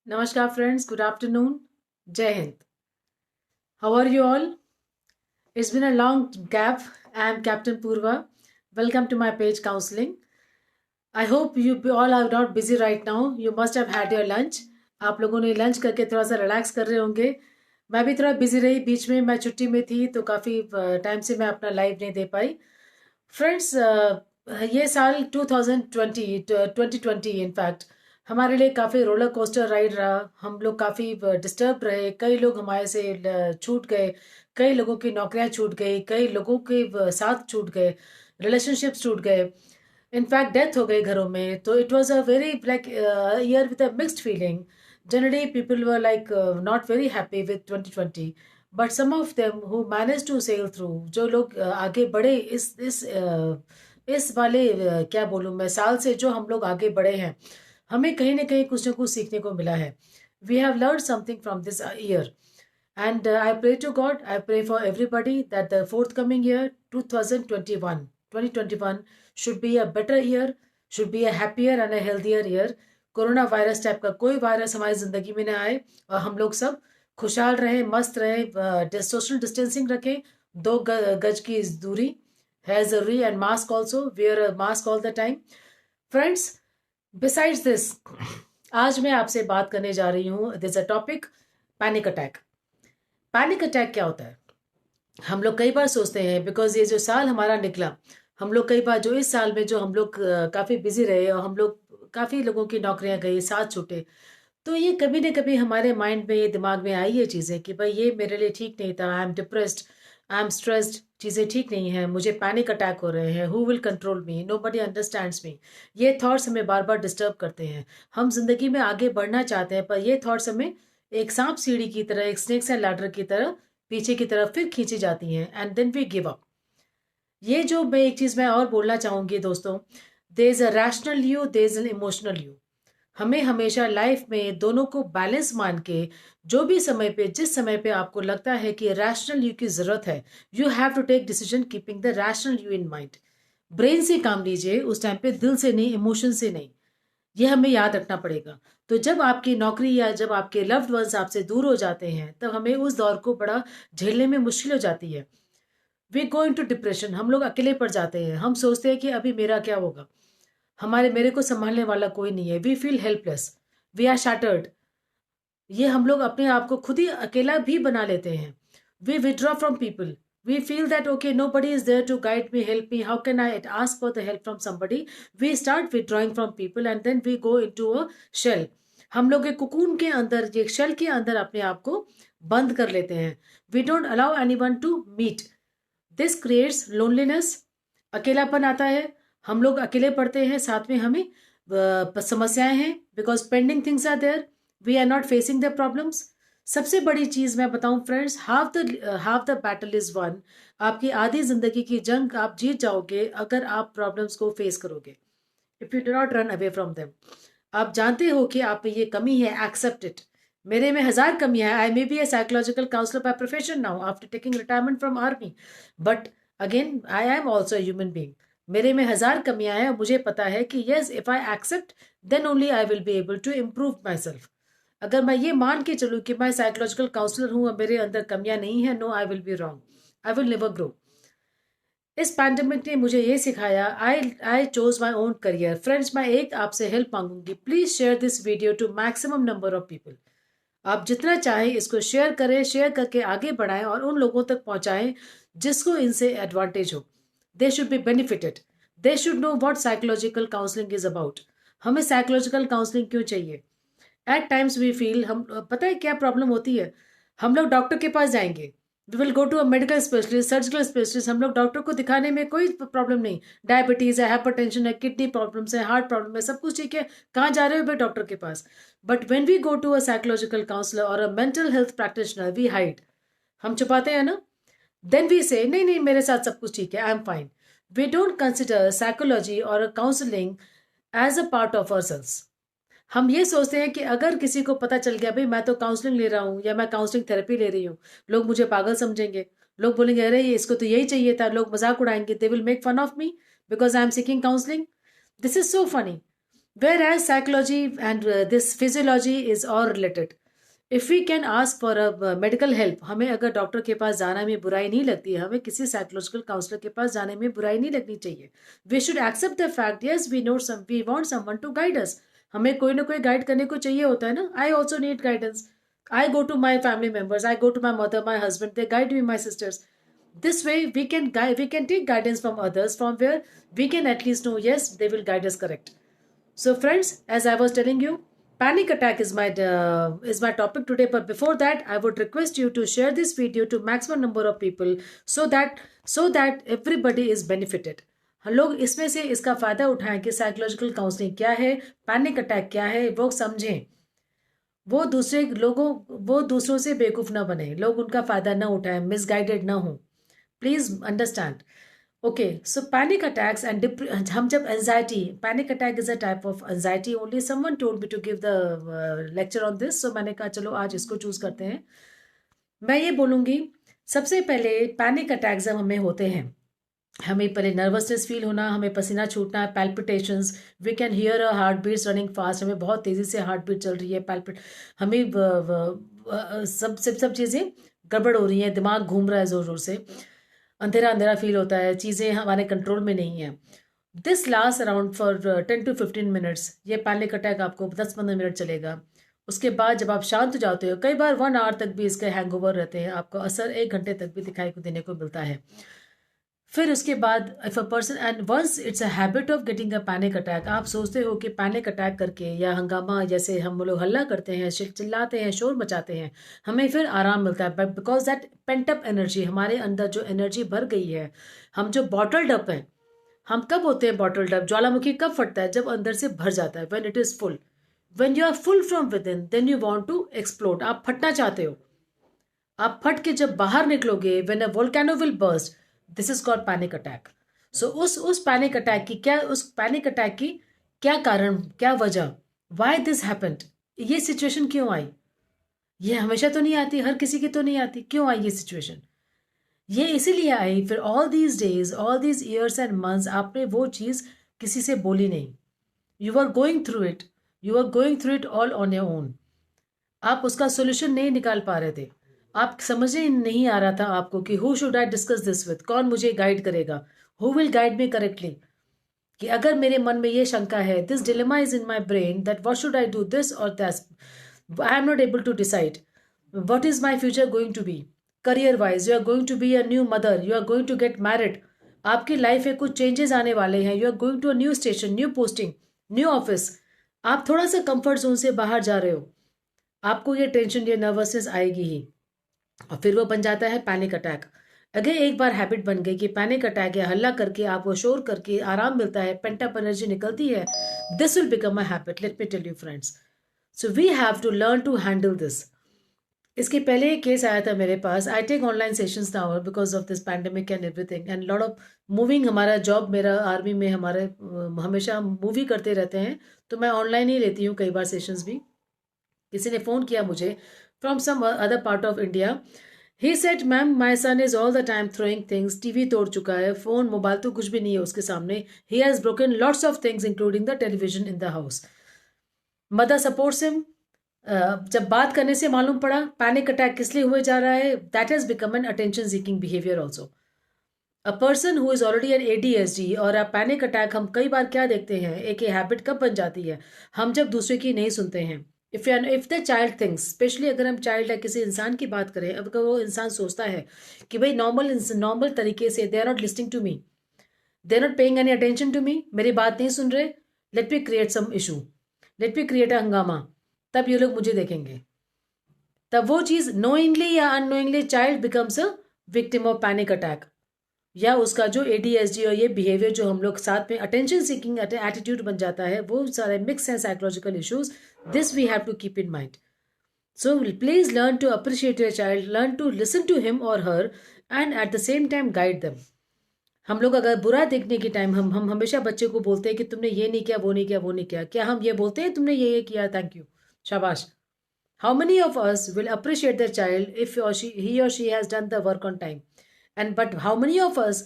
Namaskar friends, good afternoon. Jai Hind. How are you all? It's been a long gap. I am Captain Purva. Welcome to my page counseling. I hope you all are not busy right now. You must have had your lunch. आप लोगों ने lunch करके थोड़ा सा relax कर रहे होंगे. मैं भी थोड़ा बिजी रही, बीच में मैं छुट्टी में थी तो काफ़ी टाइम से मैं अपना लाइव नहीं दे पाई. फ्रेंड्स, ये साल 2020 इनफैक्ट हमारे लिए काफ़ी रोलर कोस्टर राइड रहा. हम लोग काफ़ी डिस्टर्ब रहे. कई लोग हमारे से छूट गए. कई लोगों की नौकरियां छूट गई. कई लोगों के साथ छूट गए. रिलेशनशिप्स छूट गए. इनफैक्ट डेथ हो गई घरों में. तो it was a very like year with a mixed feeling. Generally people were like not very happy with 2020. But some of them who manage to sail through, जो लोग आगे बढ़े इस वाले क्या बोलूँ मैं, साल से जो हम लोग आगे बढ़े हैं, हमें कहीं ना कहीं कुछ ना कुछ सीखने को मिला है. We have learn something from this year. And I pray to God, I pray for everybody that the forthcoming year, 2021 should be a better year, should be a happier and a healthier year. Corona virus type का कोई virus हमारी ज़िंदगी में ना आए और हम लोग सब खुशहाल रहें, मस्त रहें, सोशल डिस्टेंसिंग रखें, 2 गज की दूरी है ज़रूरी, and mask also, wear a mask all the time. Friends, besides this, आज मैं आपसे बात करने जा रही हूँ. This a topic, panic attack. Panic attack क्या होता है? हम लोग कई बार सोचते हैं, बिकॉज ये जो साल हमारा निकला, हम लोग कई बार जो इस साल में जो हम लोग काफ़ी बिजी रहे और हम लोग काफ़ी लोगों की नौकरियां गई, साथ छूटे, तो ये कभी ना कभी हमारे माइंड में, ये दिमाग में आई ये चीज़ें कि भाई ये मेरे लिए ठीक नहीं था. I am depressed, I am stressed, चीज़ें ठीक नहीं हैं, मुझे पैनिक अटैक हो रहे हैं. Who will control me, nobody understands me. ये थॉट्स हमें बार बार डिस्टर्ब करते हैं. हम जिंदगी में आगे बढ़ना चाहते हैं, पर ये थॉट्स हमें एक सांप सीढ़ी की तरह, एक स्नेक्स एंड लैडर की तरह पीछे की तरफ फिर खींची जाती हैं, and then we give up. ये जो मैं एक चीज़ मैं और बोलना चाहूँगी दोस्तों, there is a rational you, there is an emotional you. हमें हमेशा लाइफ में दोनों को बैलेंस मान के, जो भी समय पे, जिस समय पे आपको लगता है कि रैशनल यू की जरूरत है, you have to take decision keeping the rational you in mind. Brain से काम लीजिए उस टाइम पे, दिल से नहीं, इमोशन से नहीं. ये हमें याद रखना पड़ेगा. तो जब आपकी नौकरी या जब आपके लव्ड वंस आपसे दूर हो जाते हैं, तब हमें उस दौर को बड़ा झेलने में मुश्किल हो जाती है. We go into depression. हम लोग अकेले पड़ जाते हैं. हम सोचते हैं कि अभी मेरा क्या होगा, मेरे को संभालने वाला कोई नहीं है. We feel helpless, we are shattered. ये हम लोग अपने आप को खुद ही अकेला भी बना लेते हैं. We withdraw from people. We feel that okay, nobody is there to guide me, help me. How can I ask for the help from somebody? We start withdrawing from people and then we go into a shell. हम लोग एक cocoon के अंदर, एक shell के अंदर अपने आप को बंद कर लेते हैं. We don't allow anyone to meet. This creates loneliness. अकेलापन आता है. हम लोग अकेले पड़ते हैं, साथ में हमें समस्याएं हैं, because pending things are there. We are not facing the problems. सबसे बड़ी चीज मैं बताऊं friends, half the battle is won. आपकी आधी जिंदगी की जंग आप जीत जाओगे अगर आप प्रॉब्लम्स को फेस करोगे. If you do not run away from them. आप जानते हो कि आप में ये कमी है, एक्सेप्ट इट. मेरे में 1000 कमियां हैं. I may be a psychological counsellor by profession now after taking retirement from army, but again I am also human being. मेरे में 1000 कमियां हैं. मुझे पता है कि yes, if I accept, then only I will be able to improve myself. अगर मैं ये मान के चलूँ कि मैं साइकोलॉजिकल काउंसलर हूँ और मेरे अंदर कमियां नहीं है, no, I will be wrong. I will never grow. इस पैंडेमिक ने मुझे ये सिखाया. I chose my own career. Friends, मैं एक आपसे हेल्प मांगूंगी. Please share this video to maximum number of people. आप जितना चाहें इसको शेयर करें, शेयर करके आगे बढ़ाएं और उन लोगों तक पहुंचाएं जिसको इनसे एडवांटेज हो. They should be benefited. They should know what psychological counselling is about. हमें साइकोलॉजिकल काउंसलिंग क्यों चाहिए? एट टाइम्स वी फील, हम पता है क्या प्रॉब्लम होती है, हम लोग डॉक्टर के पास जाएंगे, we will go to a medical specialist, surgical specialist. हम लोग डॉक्टर को दिखाने में कोई प्रॉब्लम नहीं. डायबिटीज है, हाइपरटेंशन है, किडनी प्रॉब्लम्स है, हार्ट प्रॉब्लम है, सब कुछ ठीक है. कहाँ जा रहे हो भाई? डॉक्टर के पास. But when we go to a psychological counsellor और a mental health practitioner, we hide. हम छुपाते हैं ना. देन वी से नहीं नहीं, मेरे साथ सब कुछ ठीक है, I am fine. We don't consider psychology और counselling as a part of our selves. हम ये सोचते हैं कि अगर किसी को पता चल गया भाई मैं तो काउंसलिंग ले रहा हूँ या मैं काउंसलिंग थेरेपी ले रही हूँ, लोग मुझे पागल समझेंगे. लोग बोलेंगे अरे ये इसको तो यही चाहिए था. लोग मजाक उड़ाएंगे. They will make fun of me because I am seeking counselling. This is so funny. Whereas psychology and this physiology is all related. If we can ask for a medical help, हमें अगर doctor के पास जाना में बुराई नहीं लगती है, हमें किसी साइकोलॉजिकल काउंसलर के पास जाने में बुराई नहीं लगनी चाहिए. We should accept the fact, yes, we want someone to guide us. हमें कोई ना कोई गाइड करने को चाहिए होता है ना. I also need guidance. I go to my family members, I go to my mother, my husband, they guide me, my sisters. This way we can take guidance from others, from where we can at least know, yes, they will guide us correct. So friends, as I was telling you, panic attack is my topic today. But before that, I would request you to share this video to maximum number of people so that everybody is benefited. हम लोग इसमें से इसका फायदा उठाएं कि psychological counselling क्या है, पैनिक अटैक क्या है, वो समझें. वो दूसरों से बेवकूफ ना बने, लोग उनका फायदा ना उठाएं, मिसगाइडेड ना हो. Please understand. Okay, so panic attacks and हम जब anxiety, panic attack is a type of anxiety only. Someone told me to give the lecture on this, so मैंने कहा चलो आज इसको चूज करते हैं. मैं ये बोलूँगी, सबसे पहले पैनिक अटैक जब हमें होते हैं, हमें पहले नर्वसनेस फील होना, हमें पसीना छूटना, palpitations, we can hear a heart beats running fast, हमें बहुत तेज़ी से हार्ट बीट चल रही है, हमें सब चीज़ें गड़बड़ हो रही हैं, दिमाग घूम रहा है ज़ोर ज़ोर से, अंधेरा अंधेरा फील होता है, चीज़ें हमारे कंट्रोल में नहीं है. This last around for 10 to 15 minutes. ये पैनिक अटैक आपको 10-15 मिनट चलेगा. उसके बाद जब आप शांत हो जाते हो, कई बार 1 आवर तक भी इसके हैंगओवर रहते हैं, आपको असर 1 घंटे तक भी दिखाई को देने को मिलता है. फिर उसके बाद if a person and once it's a habit of getting a panic attack, आप सोचते हो कि पैनिक अटैक करके या हंगामा जैसे हम लोग हल्ला करते हैं, चिल्लाते हैं, शोर मचाते हैं, हमें फिर आराम मिलता है. But because that pent up energy, हमारे अंदर जो एनर्जी भर गई है, हम जो बॉटल्ड अप है, हम कब होते हैं बॉटल्ड अप, ज्वालामुखी कब फटता है, जब अंदर से भर जाता है. When it is full, when you are full from within, then you want to explode. आप फटना चाहते हो, आप फट के जब बाहर निकलोगे, when a volcano will burst, this is called panic attack. So उस पैनिक अटैक की क्या कारण, क्या वजह, वाई दिस हैपेंड, ये सिचुएशन क्यों आई, ये हमेशा तो नहीं आती, हर किसी की तो नहीं आती, क्यों आई ये सिचुएशन, ये इसीलिए आई. फिर all these days, all these years and months आपने वो चीज़ किसी से बोली नहीं. You are going through it all on your own. आप उसका सोल्यूशन नहीं निकाल पा रहे थे, आप समझे नहीं आ रहा था आपको कि who should I discuss this with, कौन मुझे गाइड करेगा, who will guide me correctly. कि अगर मेरे मन में ये शंका है, this dilemma is in my brain that what should I do, this और that, I am not able to decide what is my future going to be. Career wise you are going to be a new mother, you are going to get married, आपकी life में कुछ changes आने वाले हैं, you are going to a new station, new posting, new office, आप थोड़ा सा comfort zone से बाहर जा रहे हो, आपको ये टेंशन, ये नर्वसनेस आएगी ही, और फिर वो बन जाता है पैनिक अटैक. अगर एक बार हैबिट बन गई कि पैनिक अटैक है, हल्ला करके आपको शोर करके आराम मिलता है, पेंट अप एनर्जी निकलती है, this will become a habit. Let me tell you friends, so we have to learn to handle this. इसके पहले एक केस आया था मेरे पास. I take online sessions now because of this pandemic and everything and lot of moving. हमारा job, मेरा army में हमारे हमेशा मूवी करते रहते हैं, तो मैं ऑनलाइन ही लेती हूँ कई बार सेशंस भी. किसी ने फ़ोन किया मुझे from some other part of India. He said, ma'am my son is all the time throwing things, TV तोड़ चुका है, फ़ोन मोबाइल तो कुछ भी नहीं है उसके सामने, he has broken lots of things including the television in the house. Mother supports him. जब बात करने से मालूम पड़ा पैनिक अटैक किस लिए हुए जा रहा है, that has become an attention seeking behaviour also. A person who is already an ADHD और अ पैनिक अटैक, हम कई बार क्या देखते हैं, एक ये हैबिट कब बन जाती है, हम जब दूसरे की नहीं सुनते हैं. If the child things, specially अगर हम चाइल्ड या किसी इंसान की बात करें, अगर वो इंसान सोचता है कि भाई नॉर्मल तरीके से they are not listening to me, they are not paying any attention to me, मेरी बात नहीं सुन रहे, let me create some issue, let me create a हंगामा, तब ये लोग मुझे देखेंगे. तब वो चीज़ नोइंगली या unknowingly child becomes a victim of panic attack, या उसका जो ADHD और ये बिहेवियर जो हम लोग साथ में अटेंशन सीकिंग एटीट्यूड बन जाता है, वो सारे मिक्स हैं psychological issues. This we have to keep in mind. So please learn to appreciate your child, learn to listen to him और her, and at the same time guide them. हम लोग अगर बुरा देखने के टाइम हम हमेशा बच्चे को बोलते हैं कि तुमने ये नहीं किया, वो नहीं किया, वो नहीं किया. क्या हम ये बोलते हैं तुमने ये किया, थैंक यू, शाबाश? How many of us will appreciate their child if he or she has done the work on time? And but how many of us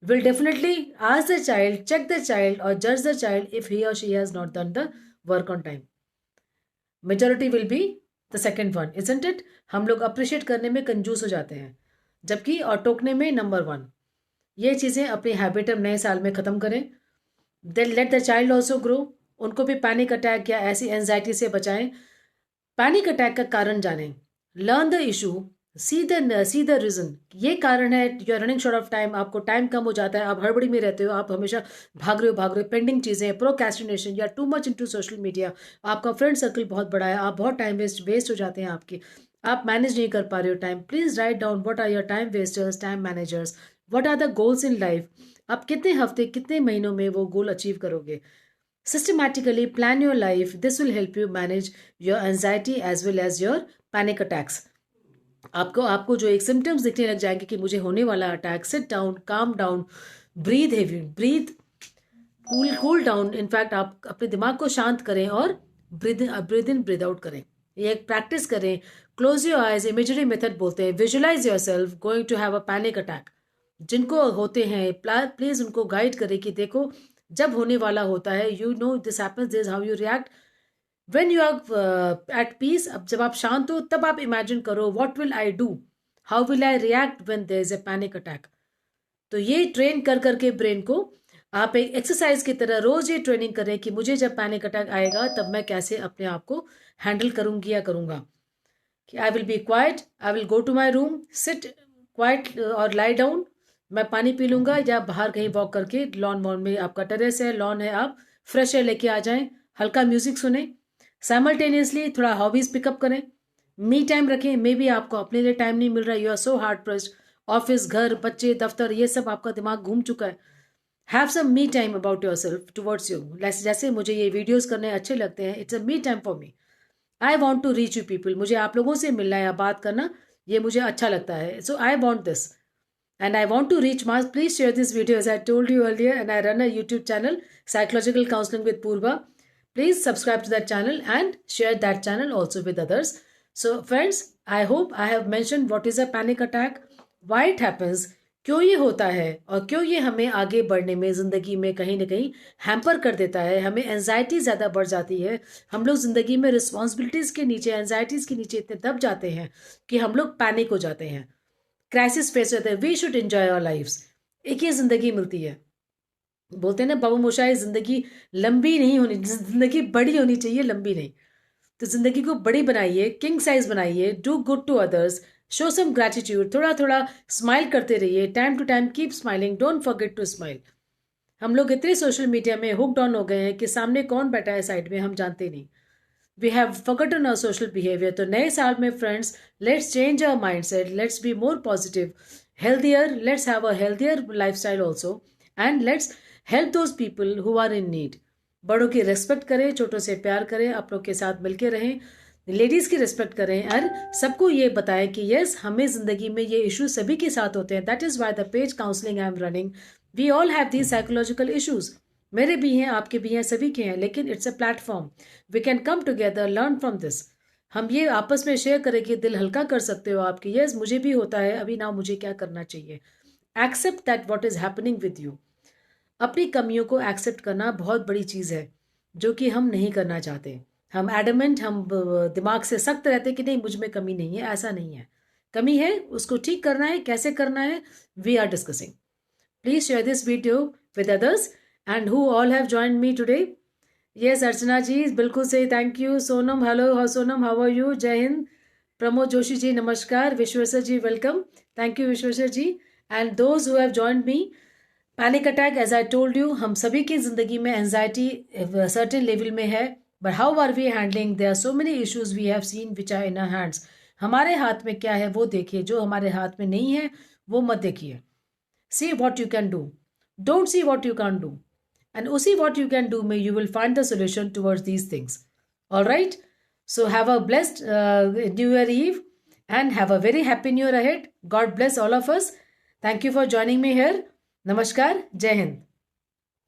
will definitely ask the child, check the child or judge the child if he or she has not done the work on time. Majority will be the second one, isn't it? हम लोग appreciate करने में कंजूस हो जाते हैं, जबकि और टोकने में नंबर 1. ये चीज़ें अपनी हैबिट हम नए साल में ख़त्म करें. Then let the child also grow. उनको भी पैनिक अटैक या ऐसी एंजाइटी से बचाएं. पैनिक अटैक का कारण जानें. Learn the issue. See the reason. ये कारण है, you are running short of time, आपको टाइम कम हो जाता है, आप हड़बड़ी में रहते हो, आप हमेशा भाग रहे हो, पेंडिंग चीज़ें, प्रोक्रेस्टिनेशन या too much into social media, आपका फ्रेंड सर्कल बहुत बड़ा है, आप बहुत टाइम वेस्ट हो जाते हैं आपकी, आप मैनेज नहीं कर पा रहे हो time. Please write down what are your time wasters, time managers, what are the goals in life. आप कितने हफ्ते, कितने महीनों में वो गोल अचीव करोगे. Systematically plan your life. This will help you manage your anxiety as well as your panic attacks. आपको जो एक सिम्टम्स दिखने लग जाएंगे कि मुझे होने वाला attack, sit down, calm down, breathe heavy, breathe cool down. In fact आप अपने दिमाग को शांत करें और ब्रीथ इन ब्रीथ आउट करें. ये एक प्रैक्टिस करें. Close your eyes, imagery method बोलते हैं. Visualise yourself going to have a panic attack. जिनको होते हैं प्लीज उनको गाइड करें कि देखो जब होने वाला होता है, you know this happens, this how you react when you are at peace. अब जब आप शांत हो तब आप इमेजिन करो what will I do, how will I react when there is a panic attack. तो ये ट्रेन कर करके ब्रेन को आप एक एक्सरसाइज की तरह रोज ये ट्रेनिंग करें कि मुझे जब पैनिक अटैक आएगा तब मैं कैसे अपने आप को हैंडल करूंगी या करूंगा. कि I will be quiet, I will go to my room, sit quiet और लाई डाउन. मैं पानी पी लूंगा या बाहर कहीं वॉक करके, लॉन में आपका टेरेस है, लॉन है, आप फ्रेश एयर लेके आ जाएं, हल्का म्यूजिक सुने. साइमल्टेनियसली थोड़ा हॉबीज पिकअप करें. मी टाइम रखें. मे बी आपको अपने लिए टाइम नहीं मिल रहा, you are so hard pressed, office, घर, बच्चे, दफ्तर, ये सब आपका दिमाग घूम चुका है. Have some me time about yourself towards you. जैसे मुझे ये वीडियोज करने अच्छे लगते हैं, it's a me time for me. I want to reach you people. मुझे आप लोगों से मिलना या बात करना, ये मुझे अच्छा लगता है. So I want this and I want to reach mass. Please share this video as I told you earlier, and I run a YouTube channel, Psychological Counseling with Purva. Please subscribe to that channel and share that channel also with others. So friends, I hope I have mentioned what is a panic attack, why it happens, क्यों ये होता है और क्यों ये हमें आगे बढ़ने में ज़िंदगी में कहीं ना कहीं हैम्पर कर देता है. हमें एंजाइटी ज़्यादा बढ़ जाती है. हम लोग ज़िंदगी में रिस्पॉन्सिबिलिटीज़ के नीचे, एंजाइटीज़ के नीचे इतने दब जाते हैं कि हम लोग पैनिक हो जाते हैं, क्राइसिस फेस होते हैं. We should enjoy our lifes. एक ही जिंदगी मिलती है. बोलते हैं ना बाबू मोशाई, जिंदगी लंबी नहीं होनी, जिंदगी बड़ी होनी चाहिए, लंबी नहीं. तो जिंदगी को बड़ी बनाइए, किंग साइज बनाइए. Do good to others, show some gratitude. थोड़ा थोड़ा स्माइल करते रहिए. Time to time keep smiling, don't forget to smile. हम लोग इतने सोशल मीडिया में हुक्ड ऑन हो गए हैं कि सामने कौन बैठा है साइड में हम जानते नहीं. We have forgotten our social behavior. तो नए साल में friends, let's change our mindset. Let's be more positive, healthier. Let's have a healthier lifestyle also. And let's help those people who are in need. बड़ों की respect करें, छोटों से प्यार करें, अपनों के साथ मिलके रहें, लेडीज़ की रिस्पेक्ट करें और सबको ये बताएं कि यस, हमें ज़िंदगी में ये इशू सभी के साथ होते हैं. That is why the page counselling I am running. We all have these psychological issues. मेरे भी हैं, आपके भी हैं, सभी के हैं. लेकिन it's a platform. We can come together, learn from this. हम ये आपस में शेयर करें कि दिल हल्का कर सकते हो आपकी. यस, मुझे भी होता है, अभी ना मुझे क्या करना चाहिए. Accept that what is happening with you. अपनी कमियों को एक्सेप्ट करना बहुत बड़ी चीज़ है, जो कि हम नहीं करना चाहते. हम एडमेंट, हम दिमाग से सख्त रहते कि नहीं, मुझ में कमी नहीं है. ऐसा नहीं है, कमी है, उसको ठीक करना है. कैसे करना है, we are discussing. Please share this video with others. And who all have joined me today? Yes, Archana ji, बिल्कुल सही. Thank you. Sonam, hello. Sonam, how are you? Jai Hind. Pramod Joshi ji, namaskar. Vishwasar ji, welcome. Thank you, Vishwasar ji. And those who have joined me, panic attack, as I told you, हम सभी की जिंदगी में anxiety certain level में है. But how are we handling? There are so many issues we have seen which are in our hands. हमारे हाथ में क्या है वो देखिए. जो हमारे हाथ में नहीं है वो मत देखिए. See what you can do. Don't see what you can't do. And usi what you can do, may you will find the solution towards these things. All right. So have a blessed New Year Eve and have a very happy New Year ahead. God bless all of us. Thank you for joining me here. Namaskar. Jai Hind.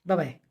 Bye bye.